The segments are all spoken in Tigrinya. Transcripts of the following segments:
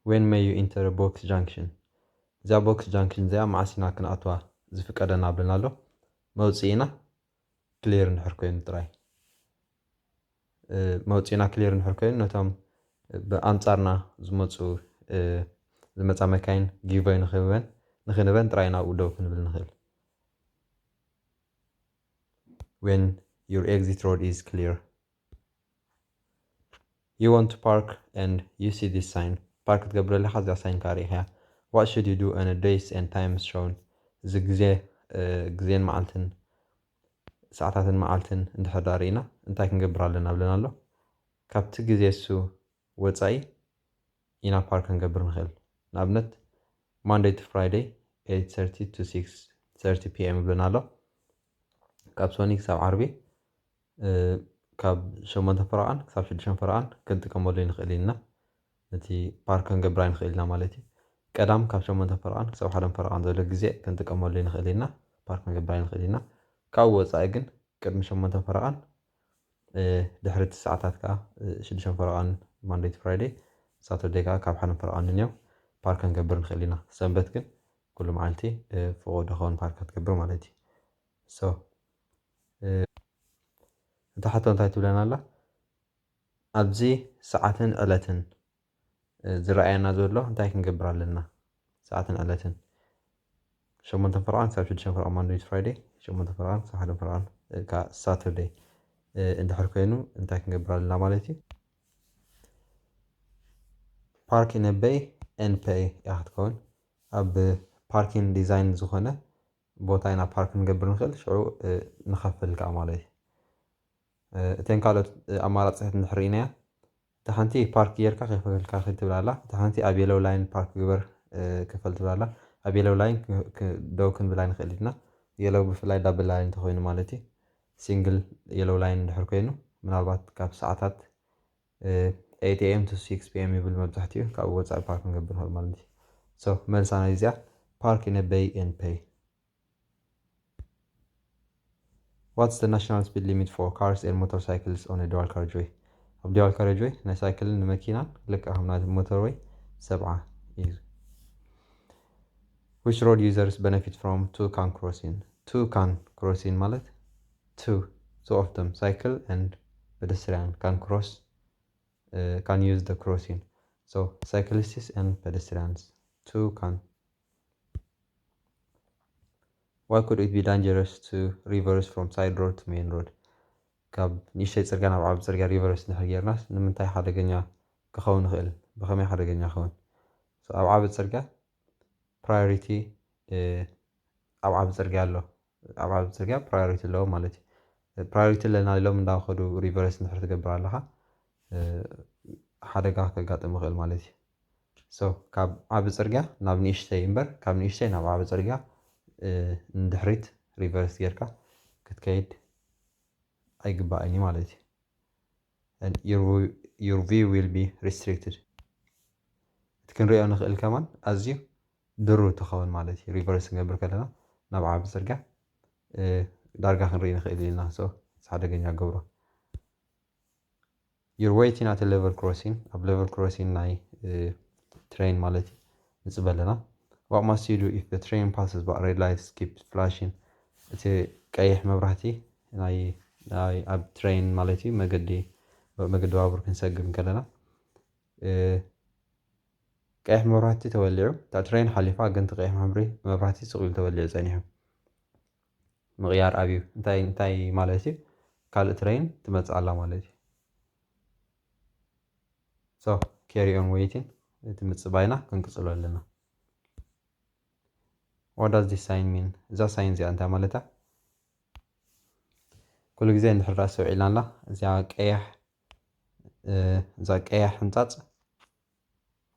when may you enter a box junction እዛ box junction እዚኣ ማዓሲና ክንኣትዋ ዝፍቀደና ብለና ኣሎ መውፅኢና ክሊር እንድሕር ኮይኑ ጥራይ መውፅኢና ክሊር እንድሕር ኮይኑ ነቶም ብኣንጻርና ዝመፃ መካይን ጊቨይ ንኽንበን ጥራይ ናብኡ ደው ክንብል ንኽእል when your exit road is clear you want to park and you see this sign park ትገብር ኣለኻ እዚኣ ሳይን ካሪእኻ what should you do on a days and times shown እዚ ግዜን መዓልትን ሰዓታትን መዓልትን እንድሕር ዳሪእና እንታይ ክንገብር ኣለና ብለና ኣሎ ካብቲ ግዜ እሱ ወፃኢ ኢና ፓርክ ክንገብር ንኽእል ንኣብነት Monday to Friday 8:30 to 6:30 p.m. ብለና ኣሎ ካብ ሶኒ ክሳብ ዓርቢ ካብ 8 ፍርቓን ክሳብ 6 ፍርቓን ክንጥቀመሉ ንኽእል ኢና እቲ ፓርክ ክንገብር ንኽእል ኢና ማለት እዩ ቀዳም ካብ 8 ፍርቓን ክሳብ 1 ፍርቓን ዘሎ ግዜ ክንጥቀመሉ ንኽእል ኢና ፓርክ ክንገብር ንኽእል ኢና ካብ ወፃኢ ግን ቅድሚ 8 ፍርቓን ድሕሪ ሰዓታት ከዓ 6 ፍርቓን Monday to Friday Saturday ከዓ ካብ 1 ፍርቓን ንንየው ፓርክ ክንገብር ንኽእል ኢና ሰንበት ግን ኩሉ መዓልቲ ፍቑድ ዝኾን ፓርክ ክትገብር ማለት እዩ so እንታ ሓቶ እንታይ ትብለና ኣላ ኣብዚ ሰዓትን ዕለትን ዝረኣየና ዘሎ እንታይ ክንገብር ኣለና ሰዓትን ዕለትን 8 ፍርቓን ክሳብ 6 ፍርቓን Monday to Friday 8 ፍርቓን ክሳብ 1 ፍርቓን Saturday እንድሕር ኮይኑ እንታይ ክንገብር ኣለና ማለት እዩ ፓርክ in a bay and pay ኢኻ ክትከውን ኣብ ፓርኪንግ ዲዛይን ዝኾነ ቦታ ኢና ፓርክ ክንገብር ንኽእል ሽዑ ንኸፍል ከዓ ማለት እዩ እተን ካልኦት ኣማራፂታት እንድሕር ርኢናያ እታ ሓንቲ ፓርክ ጌርካ ከይፈልካ ክትብል ኣላ እታ ሓንቲ ኣብ የሎው ላይን ፓርክ ግበር ክፈል ትብል ኣላ ኣብ የሎው ላይን ደው ክንብላ ንኽእል ኢና የሎው ብፍላይ ዳብል ላይን እንተኮይኑ ማለት እዩ ሲንግል የሎው ላይን እንድሕር ኮይኑ ምናልባት ካብ ሰዓታት 8 am to 6 pm ይብል መብዛሕትኡ ካብ ወፃኢ ፓርክ ክንገብር ንኽእል ማለት እዩ so መልሳና እዚኣ park in a bay and pay what's the national speed limit for cars and motorcycles on a dual carriageway ኣብ dual carriageway ናይ ሳይክልን ንመኪናን ልክዕ ከም ናይ ሞተርዌይ 7 እዩ which road users benefit from two-can crossing ማለት two of them cycle and pedestrian can use the crossing so cyclists and pedestrians two can why could it be dangerous to reverse from side road to main road ካብ ንእሽተይ ፅርግያ ናብ ዓብዪ ፅርግያ ሪቨርስ እንድሕር ጌርናስ ንምንታይ ሓደገኛ ክኸውን ንኽእል ብኸመይ ሓደገኛ ክኸውን ኣብ ዓብዪ ፅርግያ ፕራዮሪቲ ኣብ ዓብዪ ፅርግያ ኣሎ ኣብ ዓብዪ ፅርግያ ፕራዮሪቲ ኣለዎ ማለት እዩ ፕራዮሪቲ ኣለና ኢሎም እንዳኸዱ ሪቨርስ እንድሕር ትገብር ኣለኻ ሓደጋ ከጋጥም ይኽእል ማለት እዩ so ካብ ዓብዪ ፅርግያ ናብ ንእሽተይ እምበር ካብ ንእሽተይ ናብ ዓብዪ ፅርግያ እንድሕሪት ሪቨርስ ጌርካ ክትከይድ ኣይግባእኒ ማለት እዩ and your view will be restricted እቲ ክንሪኦ ንኽእል ከማን ኣዝዩ ድሩብ ትኸውን ማለት እዩ ሪቨርስ ክንገብር ከለና ናብ ዓብዪ ፅርግያ ዳርጋ ክንርኢ ንኽእል ኢና so ሓደገኛ ገብሮ you're waiting at a level crossing ኣብ level crossing ናይ train ማለት እዩ ንፅበ ኣለና what must you do if the train passes by red lights keep flashing እቲ ቀይሕ መብራህቲ ናይ ኣብ ትሬን ማለት እዩ መገዲ ባቡር ክንሰግር ከለና ቀይሕ መብራህቲ ተወሊዑ እታ ትሬን ሓሊፋ ግን እቲ ቀይሕ መብራህቲ ስቕሉ ተወሊዑ ፀኒሑ ምቕያር ኣብዩ እንታይ ማለት እዩ ካልእ ትሬን ትመፅእ ኣላ ማለት እዩ so carry on waiting እቲ ምፅባይና ክንቅፅሎ ኣለና what does this sign mean እዛ ሳይን እዚኣ እንታይ ማለታ ኩሉ ግዜ እንድሕር ራስ ሰውዒልና ኣላ እዛ ቀያሕ ሕንፃፅ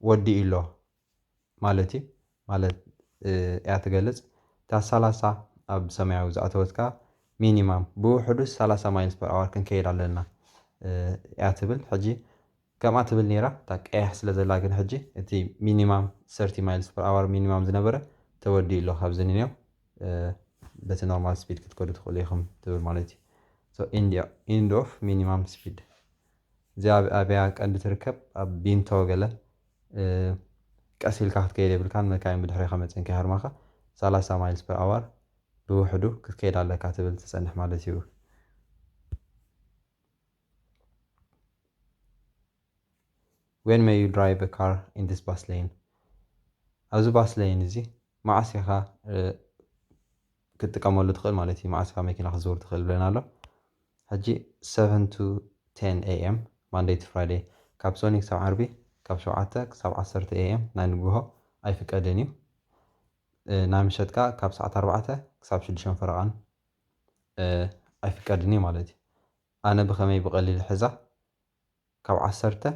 ወዲኡ ኣሎ ማለት እዩ ማለት እያ ትገልፅ እታ 30 ኣብ ሰማያዊ ዝኣተወትካ ሚኒማም ብውሕዱስ 30 ማይልስ ፐር ኣወር ክንከይድ ኣለና እያ ትብል ሕጂ ከምኣ ትብል ነይራ እታ ቀያሕ ስለ ዘላ ግን ሕጂ እቲ ሚኒማም 30 ማይልስ ፐር ኣወር ሚኒማም ዝነበረ ተወዲኡ ኣሎ ካብዚ ንንየው በቲ ኖርማል ስፒድ ክትከዱ ትኽእሉ ኢኹም ትብል ማለት እዩ so end of minimum speed እዚኣ ኣብያ ቀንዲ ትርከብ ኣብ ቢንቶ ገለ ቀሲልካ ክትከይድ የብልካን መካይን ብድሕሪኻ መፅን ከይሃርማኻ 30 ማይልስ ፐር ኣወር ብውሕዱ ክትከይድ ኣለካ ትብል ትፀንሕ ማለት እዩ። When may you drive a car in this bus lane? ኣብዚ ባስ ሌን እዚ መዓስ ኢኻ ክትጥቀመሉ ትኽእል ማለት እዩ። መዓስ ኢኻ መኪና ክትዝውር ትኽእል ብለና ኣሎ። ሕጂ 7 to 10 am Monday to Friday ካብ ሶኒ ክሳብ ዓርቢ ካብ 7 ክሳብ 10 am ናይ ንግሆ ኣይፍቀድን እዩ። ናይ ምሸትካ ካብ ሰዓት 4 ክሳብ 6 ፈረቓን ኣይፍቀድን እዩ ማለት እዩ። ኣነ ብኸመይ ብቐሊል ሕዛ ካብ 10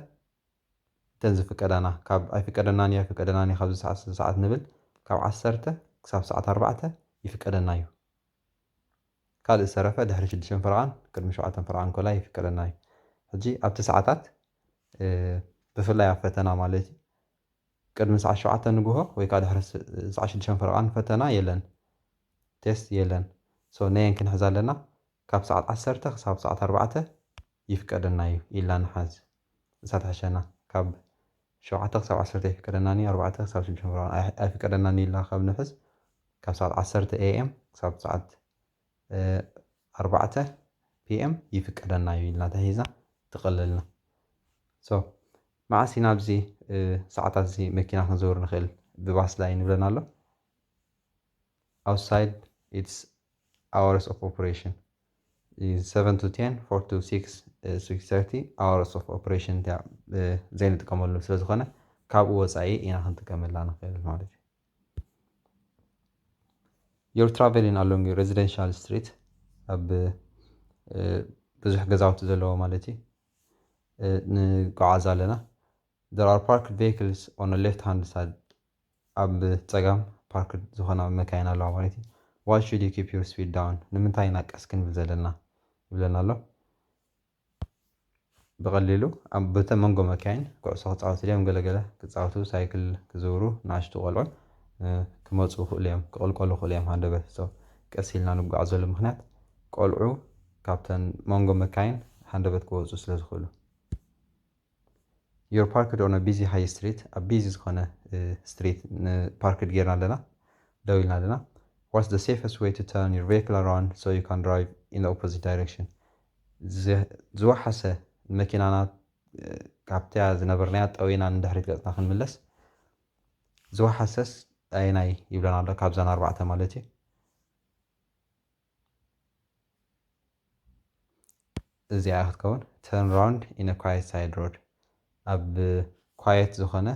ተን ዝፍቀደና ካብ ኣይፍቀደናን ኣይፍቀደናን ካብ ሰዓት ንብል ካብ 10 ክሳብ ሰዓት 4 ይፍቀደና እዩ። ካልእ ዝተረፈ ድሕሪ 6 ፈረቓን ቅድሚ 7 ፈረቓን ኮላይ ይፍቀደና እዩ። ሕጂ ኣብቲ ሰዓታት ብፍላይ ኣብ ፈተና ማለት እዩ ቅድሚ ሰዓት 7 ንግሆ ወይ ከዓ ድሕሪ ሰዓት 6 ፈረቓን ፈተና የለን፣ ቴስት የለን። ነየን ክንሕዝ ኣለና ካብ ሰዓት 10 ክሳብ ሰዓት 4 ይፍቀደና እዩ ኢልና ንሓዝ። እሳትሕሸና ካብ 7 ክሳብ 10 ይፍቀደናኒ 4 ክሳብ 6 ፈረቓን ኣይፍቀደናኒ ኢልና ካብ ንሕዝ ካብ ሰዓት 10 am ክሳብ ሰዓት 4 pm ይፍቀደና እዩ ኢልና ተሂዝና ትቕልልና። መዓስ ኢና ኣብዚ ሰዓታት እዚ መኪና ክንዘውር ንኽእል ብባስ ላይ ንብለና ኣሎ። outside its hours of operation 7 to 10 4 to 6 6:30 hours of operation ዘይንጥቀመሉ ስለዝኾነ ካብኡ ወፃኢ ኢና ክንጥቀመላ ንኽእል ማለት እዩ። You're traveling along a residential street ኣብ ብዙሕ ገዛውቲ ዘለዎ ማለት እዩ ንጓዓዝ ኣለና። There are parked vehicles on the left hand side ኣብ ፀጋም ፓርክድ ዝኾና መካይን ኣለዋ ማለት እዩ። Why should you keep your speed down? ንምንታይ ኢና ቀስ ክንብል ዘለና ይብለና ኣሎ። ብቐሊሉ ኣብ በተን መንጎ መካይን ኩዕሶ ክፃወቱ ድዮም ገለገለ ክፃወቱ ሳይክል ክዝውሩ ንኣሽቱ ቆልዑ ክመፁ ክእሉ እዮም ክቕልቀሉ ክእሉ እዮም ሃንደበት ቀስ ኢልና ንጓዓዘሉ ምክንያት ቆልዑ ካብተን መንጎ መካይን ሃንደበት ክወፁ ስለ ዝኽእሉ። You're parked on a busy high street ኣብ ቢዚ ዝኾነ ስትሪት ፓርክድ ጌርና ኣለና ደው ኢልና ኣለና። What's the safest way to turn your vehicle around so you can drive in the opposite direction? ዝወሓሰ መኪናና ካብቲያ ዝነበርናያ ጠዊና ንድሕሪት ገፅና ክንምለስ ዝወሓሰስ ኣይናይ ይብለና ኣሎ ካብዛን 4 ማለት እዩ። እዚኣ ክትከውን turn round in a quiet side road ኣብ ኳየት ዝኾነ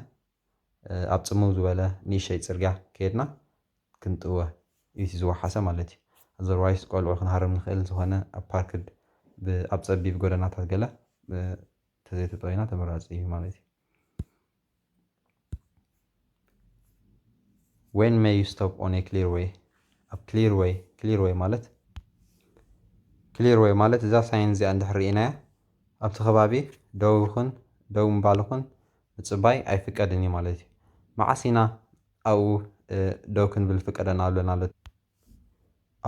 ኣብ ፅምው ዝበለ ንእሽተይ ፅርግያ ከይድና ክንጥወ እዩ ዝወሓሰ ማለት እዩ። otherwise ቆልዑ ክንሃርም ንኽእል ዝኾነ ኣብ ፓርክድ ኣብ ፀቢብ ጎደናታት ገለ ተዘይተጠዊና ተመራፂ እዩ ማለት እዩ። When may you stop on a clear way? ኣብ clear way ማለት እዛ ሳይን እዚኣ እንድሕር ርኢናያ ኣብቲ ከባቢ ደው ምባል ይኹን ምፅባይ ኣይፍቀድን እዩ ማለት እዩ። መዓስ ኢና ኣብኡ ደው ክንብል ፍቀደና ኣለና ኣሎ።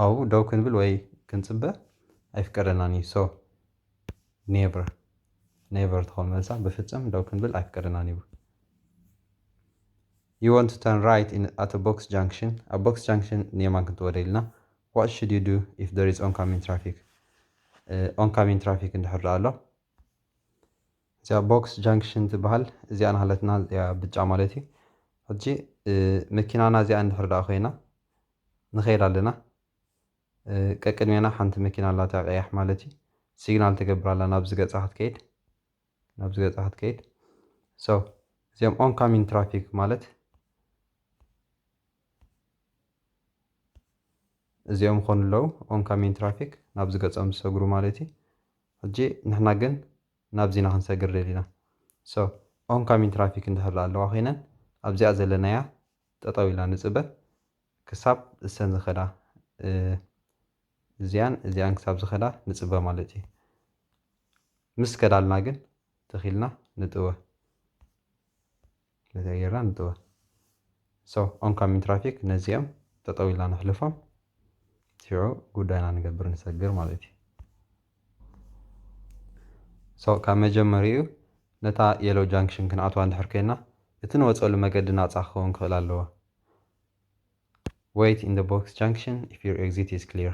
ኣብኡ ደው ክንብል ወይ ክንፅበ ኣይፍቀደናን እዩ። ኔቨር ትኾን መልሳ ብፍፅም ደው ክንብል ኣይፍቀደናን እዩ። You want to turn right at a box junction ኣብ box junction ንየማን ክንትወደ ኢልና what should you do if there is oncoming traffic? oncoming traffic እንድሕር ኣሎ እዚኣ ቦክስ ጃንክሽን ትበሃል እዚኣ ናሃለትና እዚኣ ብጫ ማለት እዩ። ሕጂ መኪናና እዚኣ እንድሕር ዳ ኮይና ንኸይድ ኣለና ቀቅድሜና ሓንቲ መኪና ኣላ ቀያሕ ማለት እዩ ሲግናል ትገብር ኣላ ናብዚ ገፃ ክትከይድ እዚኦም oncoming traffic ማለት እዚኦም ኮኑ ኣለዉ oncoming traffic ናብዚ ገፆም ዝሰግሩ ማለት እዩ። ሕጂ ንሕና ግን ናብዚና ክንሰግር ደሊና oncoming traffic እንድሕር ኣለዋ ኮይነን ኣብዚኣ ዘለናያ ጠጠው ኢልና ንፅበ ክሳብ እሰን ዝኸዳ እዚኣን ክሳብ ዝኸዳ ንፅበ ማለት እዩ። ምስ ከዳልና ግን ተኺልና ንጥወ ጌርና ንጥወ oncoming traffic ነዚኦም ጠጠው ኢልና ንሕልፎም ሽዑ ጉዳይና ንገብር ንሰግር ማለት እዩ። ካብ መጀመሪኡ ነታ የሎ ጃንክሽን ክንኣትዋ እንድሕር ኮይና እቲ ንወፅሉ መገዲ ናፃ ክኸውን ክኽእል ኣለዎ። wait in the box junction if your exit is clear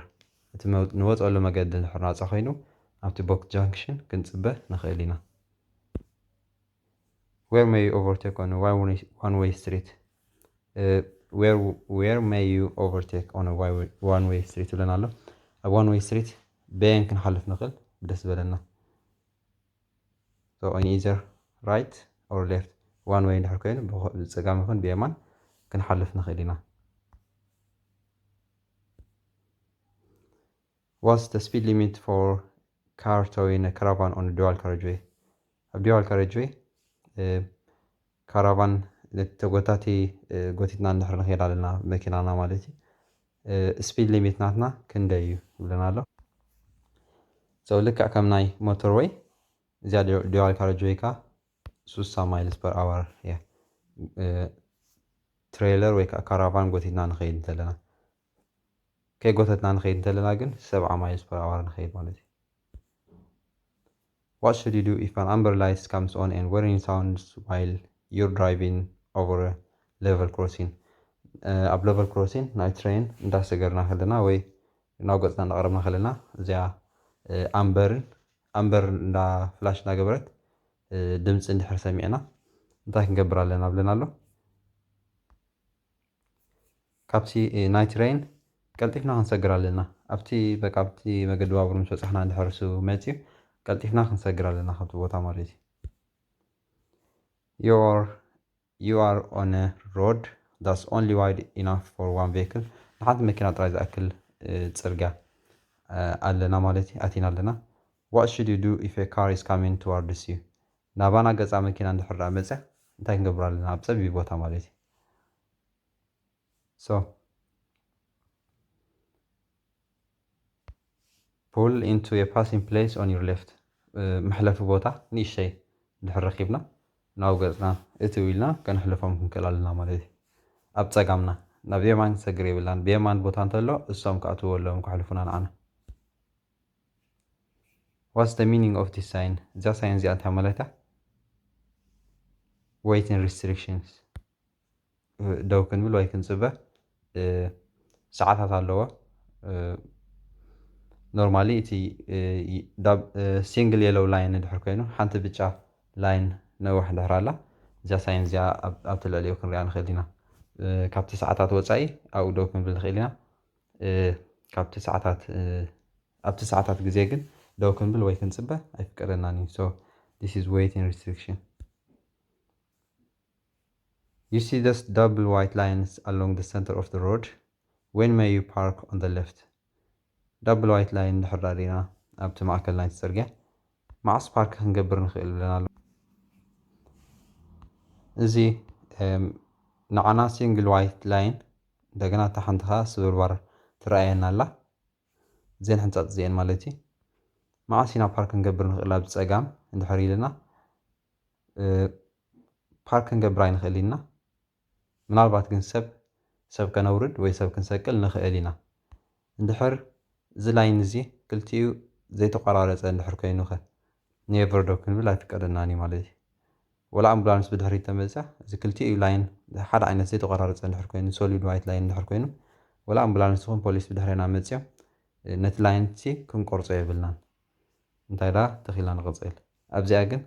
እቲ ንወፅሉ መገዲ ንድሕር ናፃ ኮይኑ ኣብቲ ቦክስ ጃንክሽን ክንፅበ ንኽእል ኢና። where may you overtake on a one-way street where may you overtake on a one-way street ይብለና ኣሎ። ኣብ one way street በየን ክንሓልፍ ንኽእል ብደስ ዝበለና so on either right or left one way እንድሕር ኮይኑ ብፀጋም ይኹን ብየማን ክንሓልፍ ንኽእል ኢና። what's the speed limit for car towing a caravan on a dual carriageway ኣብ dual carriageway ካራቫን ተጎታቲ ጎቲትና እንድሕር ንኸይድ ኣለና መኪናና ማለት እዩ ስፒድ ሊሚት ናትና ክንደይ እዩ ይብለና ኣሎ። so ልክዕ ከም ናይ ሞተር ወይ እዚኣ dual carriageway ካ 60 miles per hour እያ ትሬለር ወይ ከዓ ካራቫን ጎቲትና ንኸይድ እንተለና ከይጎተትና ንኸይድ እንተለና ግን 70 miles per hour ንኸይድ ማለት እዩ። what should you do if an amber light comes on and warning sounds while you're driving over a level crossing ኣብ level crossing ናይ ትሬን እንዳሰገርና ከለና ወይ እናውገፅና እንዳቀረብና ከለና እዚኣ ኣምበር እንዳ ፍላሽ እንዳገበረት ድምፂ እንድሕር ሰሚዕና እንታይ ክንገብር ኣለና ብለና ኣሎ። ካብቲ ናይ ትሬን ቀልጢፍና ክንሰግር ኣለና ኣብቲ መገዲ ባቡር ምስ በፃሕና እንድሕር እሱ መፅዩ ቀልጢፍና ክንሰግር ኣለና ካብቲ ቦታ ማለት እዩ። you are on a road that's only wide enough for one vehicle ንሓንቲ መኪና ጥራይ ዝኣክል ፅርግያ ኣለና ማለት እዩ ኣቲና ኣለና። what should you do if a car is coming towards you ናባና ገፃ መኪና እንድሕር መፅያ እንታይ ክንገብር ኣለና ኣብ ፀቢብ ቦታ ማለት እዩ። so pull into a passing place on your left መሕለፊ ቦታ ንእሽተይ እንድሕር ረኺብና ናብ ገፅና እቲ ኢልና ከንሕልፎም ክንክእል ኣለና ማለት እዩ። ኣብ ፀጋምና ናብ የማን ሰግር የብላን ብየማን ቦታ እንተሎ እሶም ክኣትዎ ኣለዎም ክሕልፉና ንዓና። what's the meaning of this sign እዛ ሳይን እዚኣ እንታይ ማለት waiting restrictions ደው ክንብል ወይ ክንፅበ ሰዓታት ኣለዎ። ኖርማሊ እቲ ሲንግል የሎው ላይን እንድሕር ኮይኑ ሓንቲ ብጫ ላይን ነዋሕ እንድሕር ኣላ እዛ ሳይን እዚኣ ኣብቲ ልዕሊኡ ክንሪኣ ንኽእል ኢና። ካብቲ ሰዓታት ወፃኢ ኣብኡ ደው ክንብል ንኽእል ኢና። ኣብቲ ሰዓታት ግዜ ግን ደው ክንብል ወይ ክንፅበ ኣይፍቀደናን እዩ። so this is waiting restriction. you see this double white lines along the center of the road when may you park on the left double white line እንድሕር ሪና ኣብቲ ማእከል ናይ ፅርግያ ማዕስ ፓርክ ክንገብር ንኽእል ብለና ኣሎ። እዚ ንዓና ሲንግል ዋይት ላይን እንደገና እታ ሓንቲ ከዓ ስብርባር ትረኣየና ኣላ እዚአን ሕንፃፅ እዚአን ማለት እዩ። ማዓስ ኢና ፓርክ ክንገብር ንኽእል ኣብ ፀጋም እንድሕር ኢልና ፓርክ ክንገብር ኣይንኽእል ኢና። ምናልባት ግን ሰብ ከነውርድ ወይ ሰብ ክንሰቅል ንኽእል ኢና እንድሕር እዚ ላይን እዚ ክልቲኡ ዘይተቆራረፀ እንድሕር ኮይኑ ኸ ኔቨር ደው ክንብል ኣይፍቀደናን እዩ ማለት እዩ። ወላ ኣምቡላንስ ብድሕሪት ተመፅያ እዚ ክልቲኡ ላይን ሓደ ዓይነት ዘይተቆራረፀ እንድሕር ኮይኑ ሶሊድ ዋይት ላይን እንድሕር ኮይኑ ወላ ኣምቡላንስ ይኹን ፖሊስ ብድሕሪና መፅዮም ነቲ ላይን እቲ ክንቆርፆ የብልናን እንታይ ዳ ተኺልና ንቕፅል። ኣብዚኣ ግን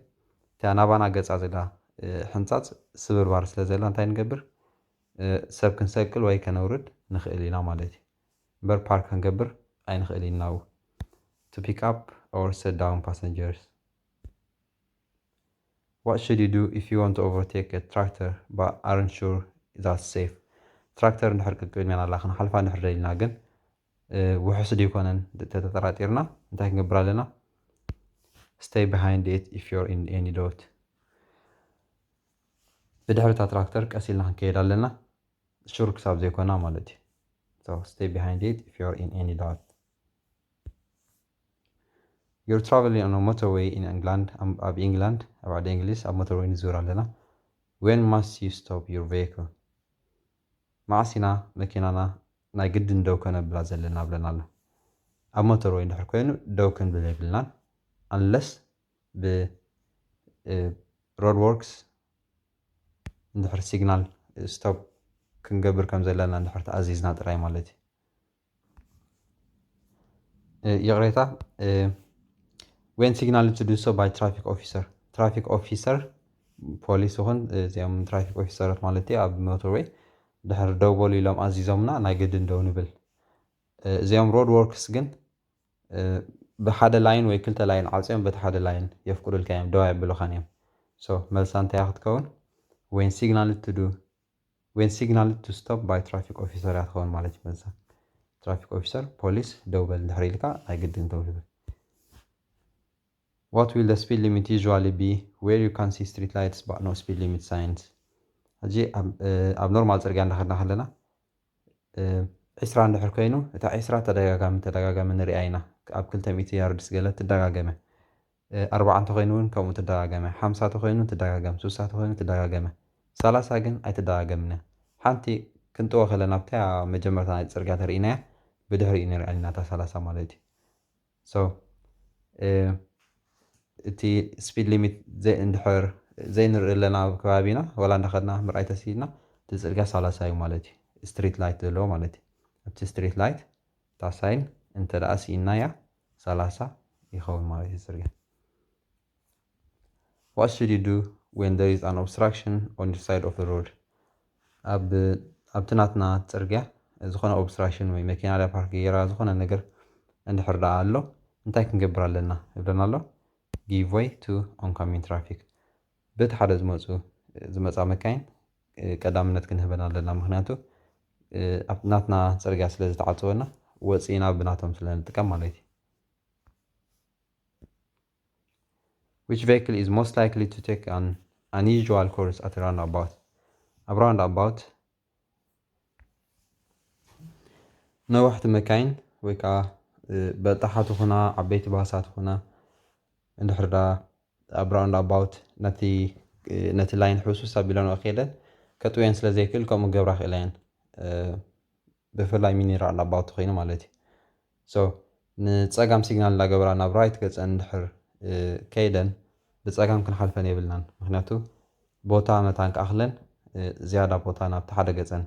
እታ ናባና ገፃ ዘላ ሕንፃፅ ስብርባር ስለ ዘላ እንታይ ንገብር ሰብ ክንሰቅል ወይ ከነውርድ ንኽእል ኢና ማለት እዩ እምበር ፓርክ ክንገብር ኣይንኽእል ኢና ናብኡ to pick up or set down passengers. what should you do if you want to overtake a tractor but aren't sure that's safe ትራክተር እንድሕር ቅድሜና ኣላ ክንሓልፋ እንድሕር ደሊና ግን ውሑስ ድይኮነን ተጠራጢርና እንታይ ክንገብር ኣለና stay behind it if you're in any doubt ብድሕሪታ ትራክተር ቀስ ኢልና ክንከይድ ኣለና ሹር ክሳብ ዘይኮና ማለት እዩ። so stay behind it if you're in any doubt. you're traveling on a motorway in England ኣብ ኢንግላንድ ኣብ ዓዲ እንግሊዝ ኣብ ሞተርዌይ ንዝውር ኣለና when must you stop your vehicle ማዓስ ኢና መኪናና ናይ ግድን ደው ከነብላ ዘለና ብለና ኣሎ። ኣብ ሞተርዌይ እንድሕር ኮይኑ ደው ክንብል የብልናን unless ብ road works እንድሕር ሲግናል ስቶፕ ክንገብር ከም ዘለና እንድሕር ተኣዚዝና ጥራይ ማለት እዩ ይቕሬታ when signaled to do so by traffic officer ፖሊስ ይኹን እዚኦም ትራፊክ ኦፊሰራት ማለት እዩ ኣብ ሞተርዌይ ድሕር ደው በሉ ኢሎም ኣዚዞምና ናይ ግድን ደው ንብል እዚኦም ሮድ ወርክስ ግን ብሓደ ላይን ወይ ክልተ ላይን ዓፅዮም በቲ ሓደ ላይን የፍቅዱልካ እዮም ደው የብሉኻን እዮም ሶ መልሳ እንታይ ክትከውን when signaled to stop by traffic officer እያ ትኸውን ማለት እዩ መልሳ ትራፊክ ኦፊሰር ፖሊስ ደው በል እንድሕር ኢልካ ናይ ግድን ደው ንብል What will the speed limit usually be where you can see street lights but no speed limit signs? ሕጂ ኣብ ኖርማል ፅርግያ እንዳኸድና ከለና 20 እንድሕር ኮይኑ እታ 20 ተደጋጋሚ ንሪኣ ኢና ኣብ 200 ያርድስ ገለ ትደጋገመ 40 ተኮይኑ እውን ከምኡ ትደጋገመ 50 ተኮይኑ ትደጋገመ 60 ተኮይኑ ትደጋገመ 30 ግን ኣይትደጋገምና ሓንቲ ክንጥዎ ከለና ብታ መጀመርታ ናይ ፅርግያ ተርኢናያ ብድሕሪ ንሪኣ ኢና እታ 30 ማለት እዩ ሶ እቲ ስፒድ ሊሚት እንድሕር ዘይንርኢ ኣለና ኣብ ከባቢና ወላ እንዳኸድና ምርኣይ ተሲድና እቲ ፅርግያ 30 እዩ ማለት እዩ ስትሪት ላይት ዘለዎ ማለት እዩ ኣብቲ ስትሪት ላይት እታ ሳይን እንተ ደኣ ሲኢናያ 30 ይኸውን ማለት እዩ ፅርግያ What should you do when there is an obstruction on the side of the road? ኣብቲ ናትና ፅርግያ ዝኾነ ኦብስትራክሽን ወይ መኪና ዳ ፓርክ ጌራ ዝኾነ ነገር እንድሕር ደኣ ኣሎ እንታይ ክንገብር ኣለና ይብለና ኣሎ give way to oncoming traffic በቲ ሓደ ዝመፃ መካይን ቀዳምነት ክንህበን ኣለና ምክንያቱ ኣብ ናትና ፅርግያ ስለ ዝተዓፅወና ወፂና ብናቶም ስለ ንጥቀም ማለት እዩ Which vehicle is most likely to take an unusual course at a roundabout? ኣብ roundabout ነዋሕቲ መካይን ወይ ከዓ በጣሓት ኹና ዓበይቲ ባሳት ኹና እንድሕር ዳ ኣብ roundabout ነቲ ላይን ሕሱስ ኣቢለን ከይደን ከጥውየን ስለ ዘይክእል ከምኡ ገብራ ክእላ እየን ብፍላይ ሚኒ roundabout ኮይኑ ማለት እዩ ሶ ንፀጋም ሲግናል እንዳገብራ ናብ ራይት ገፀን እንድሕር ከይደን ብፀጋም ክንሓልፈን የብልናን ምክንያቱ ቦታ መታን ከኣኽለን ዝያዳ ቦታ ናብቲ ሓደ ገፀን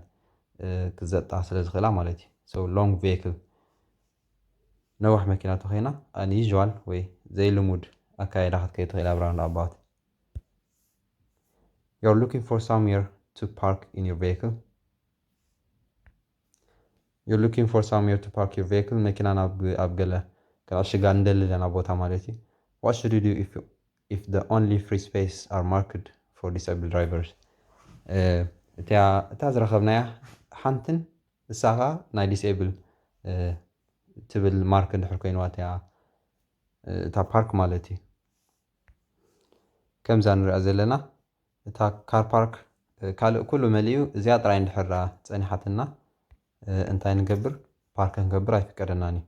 ክዘጣ ስለ ዝኽእላ ማለት እዩ ሶ ሎንግ ቬሂክል ነዋሕ መኪና ተኮይና unusual ወይ ዘይልሙድ ኣካይዳ ክትከይድ ትኽእል ኣብ roundabout You're looking for somewhere to park in your vehicle You're looking for somewhere to park your vehicle መኪና ኣብ ገለ ከዓሽጋ እንደሊ ለና ቦታ ማለት እዩ What should you do if the only free space are marked for disabled drivers? እታ ዝረኸብናያ ሓንትን ንሳኻ ናይ ዲስኤብል ትብል ማርክ እንድሕር ኮይንዋ እታ ፓርክ ማለት እዩ ከምዛ ንሪኣ ዘለና እታ ካር ፓርክ ካልእ ኩሉ መሊኡ እዚኣ ጥራይ እንድሕር ፀኒሓትና እንታይ ንገብር ፓርክ ክንገብር ኣይፍቀደናን እዩ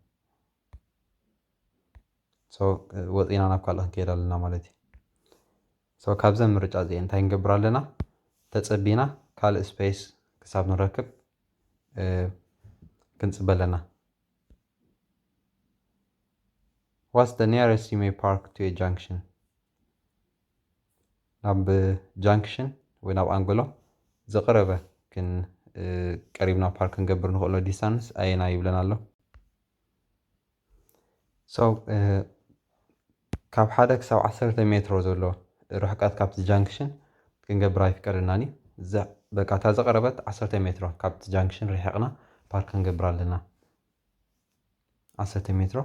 ሶ ወፂና ናብ ካልእ ክንከይድ ኣለና ማለት እዩ ሶ ካብዘን ምርጫ እዚአን እንታይ ክንገብር ኣለና ተፀቢና ካልእ ስፔስ ክሳብ ንረክብ ክንፅበ ኣለና What's the nearest you may park to a junction? ናብ ጃንክሽን ወይ ናብ ኣንጎሎ ዝቐረበ ቀሪብና ፓርክ ክንገብር ንኽእሎ ዲስታንስ ኣየና ይብለና ኣሎ ሶ ካብ 1 ክሳብ 10 ሜትሮ ዘሎ ርሕቀት ካብቲ ጃንክሽን ክንገብር ኣይፍቀደናኒ በቃ እታ ዘቐረበት 10 ሜትሮ ካብቲ ጃንክሽን ርሒቕና ፓርክ ክንገብር ኣለና 10 ሜትሮ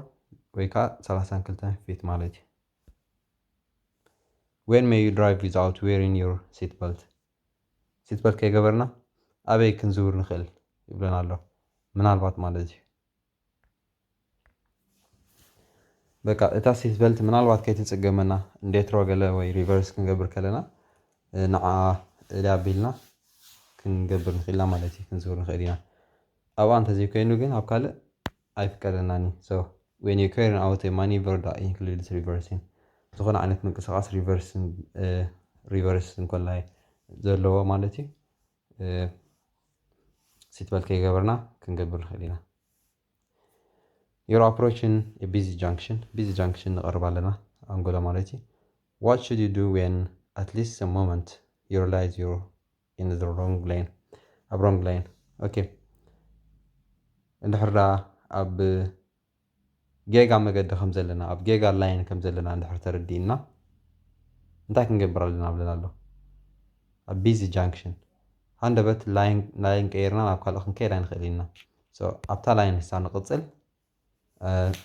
ወይ ከዓ 32 ፊት ማለት እዩ When may you drive without wearing your seat belt? Seat belt ከይገበርና ኣበይ ክንዝውር ንኽእል ይብለና ኣሎ ምናልባት ማለት እዩ በቃ እታ seat belt ምናልባት ከይትፅገመና እንዴትሮ ገለ ወይ ሪቨርስ ክንገብር ከለና ንዓ ዳቢልና ክንገብር ንኽእልና ማለት እዩ ክንዝውር ንኽእል ኢና ኣብኣ እንተዘይኮይኑ ግን ኣብ ካልእ ኣይፍቀደናኒ so when you carry out a maneuver that includes reversing ዝኾነ ዓይነት ምንቅስቓስ ሪቨርስ እንኮላይ ዘለዎ ማለት እዩ ሲት ቤልት ከይገበርና ክንገብር ንኽእል ኢና You're approaching a busy junction ንቐርብ ኣለና ኣንጎሎ ማለት እዩ What should you do when at least a moment you realize you're in the wrong lane ኣብ wrong lane okay እንድሕር ኣብ ጌጋ መገዲ ከም ዘለና ኣብ ጌጋ ላይን ከም ዘለና እንድሕር ተረዲእና እንታይ ክንገብር ኣለና ብለና ኣሎ ኣብ ቢዚ ጃንክሽን ሃንደበት ላይን ቀይርና ናብ ካልእ ክንከይድ ኣይንኽእል ኢና ኣብታ ላይን ንሳ ንቕፅል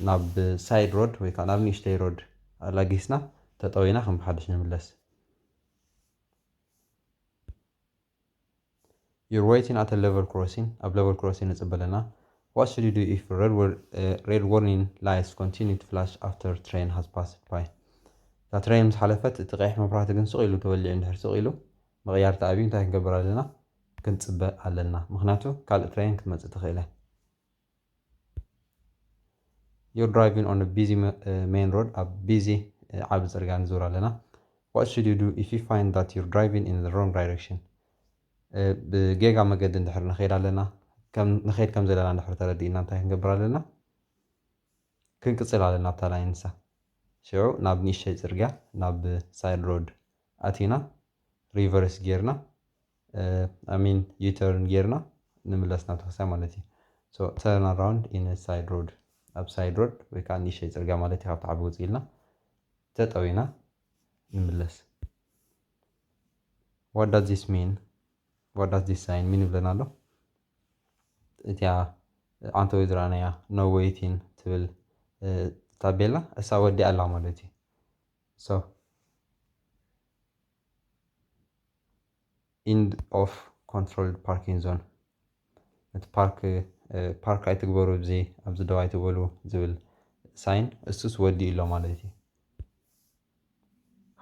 ናብ ሳይድ ሮድ ወይ ከዓ ናብ ንእሽተይ ሮድ ኣላጊስና ተጠዊና ከም ብሓድሽ ንምለስ You're waiting at a level crossing ኣብ level crossing ንፅበለና What should you do if red warning lights continue to flash after train has passed by? እታ ትሬን ምስ ሓለፈት እቲ ቀይሕ መብራህቲ ግን ስቕ ኢሉ ተወሊዑ እንድሕር ስቕ ኢሉ ምቕያር ተኣብዩ እንታይ ክንገብር ኣለና ክንፅበ ኣለና ምክንያቱ ካልእ ትሬን ክትመፅእ ትኽእል You're driving on a busy main road ኣብ busy ዓብ ፅርግያ ንዝውር ኣለና What should you do if you find that you're driving in the wrong direction? ብጌጋ መገዲ እንድሕር ንኸይድ ኣለና ንኸይድ ከም ዘለና እንድሕር ተረዲእና እንታይ ክንገብር ኣለና ክንቅፅል ኣለና ኣብታ ላይን ንሳ ሽዑ ናብ ንእሽተይ ፅርግያ ናብ ሳይድ ሮድ ኣቲና ሪቨርስ ጌርና አሚን ዩተርን ጌርና ንምለስ ናብ ተኸሳይ ማለት እዩ ሶ ተርን ኣራውንድ ኢን ሳይድ ሮድ ኣብ ሳይድ ሮድ ወይ ከዓ ንእሽተይ ፅርግያ ማለት እዩ ካብቲ ዓቢ ውፅእ ኢልና ተጠዊና ንምለስ What does this mean? What does this sign mean ብለና ኣሎ እቲያ ኣንተ ወይ ዝረኣናያ no waiting ትብል ታቤላ እሳ ወዲ ኣላ ማለት እዩ so end of controlled parking zone እቲ ፓርክ ኣይትግበሩ ብዚ ኣብዚ ደው ኣይትበሉ ዝብል ሳይን እሱስ ወዲ ኢሎ ማለት እዩ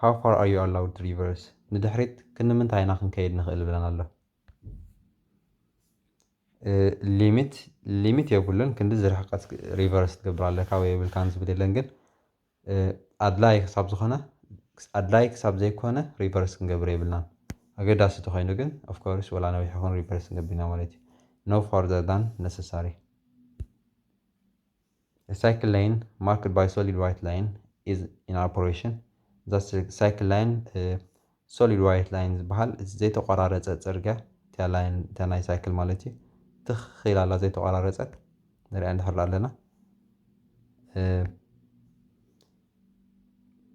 How far are you allowed to reverse? ንድሕሪት ክንምንታይ ኢና ክንከይድ ንኽእል ብለና ኣሎ ሊሚት የብሉን ክንዲ ዝርሕቐት ሪቨርስ ትገብር ኣለካ ወይ የብልካን ዝብል የለን ግን ኣድላይ ክሳብ ዘይኮነ ሪቨርስ ክንገብር የብልናን ኣገዳሲ ተኮይኑ ግን of course ወላ ነዊሕ ይኹን ሪቨርስ ክንገብር ኢና ማለት እዩ no further than necessary A cycle lane marked by solid white line is in operation that cycle line solid white line ዝበሃል ዘይተቆራረፀ ፅርግያ እታ ናይ ሳይክል ማለት እዩ ትኽ ኢላ ኣላ ዘይተቆራረፀት ንሪኣ እንድሕር ኣለና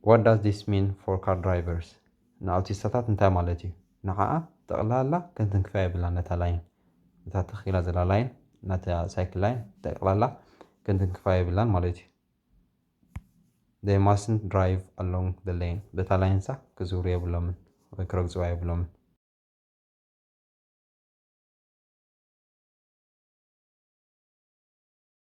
What does this mean for car drivers? ንኣውቲስታታት እንታይ ማለት እዩ ንዓኣ ጠቕላላ ክንትንክፋ የብልና ነታ ላይን እታ ትኽ ኢላ ዘላ ላይን ነታ ሳይክል ላይን ጠቕላላ ክንትንክፋ የብላን ማለት እዩ They mustn't drive along the lane በታ ላይን ሳ ክዝውሩ የብሎምን ወይ ክረግፅዋ የብሎምን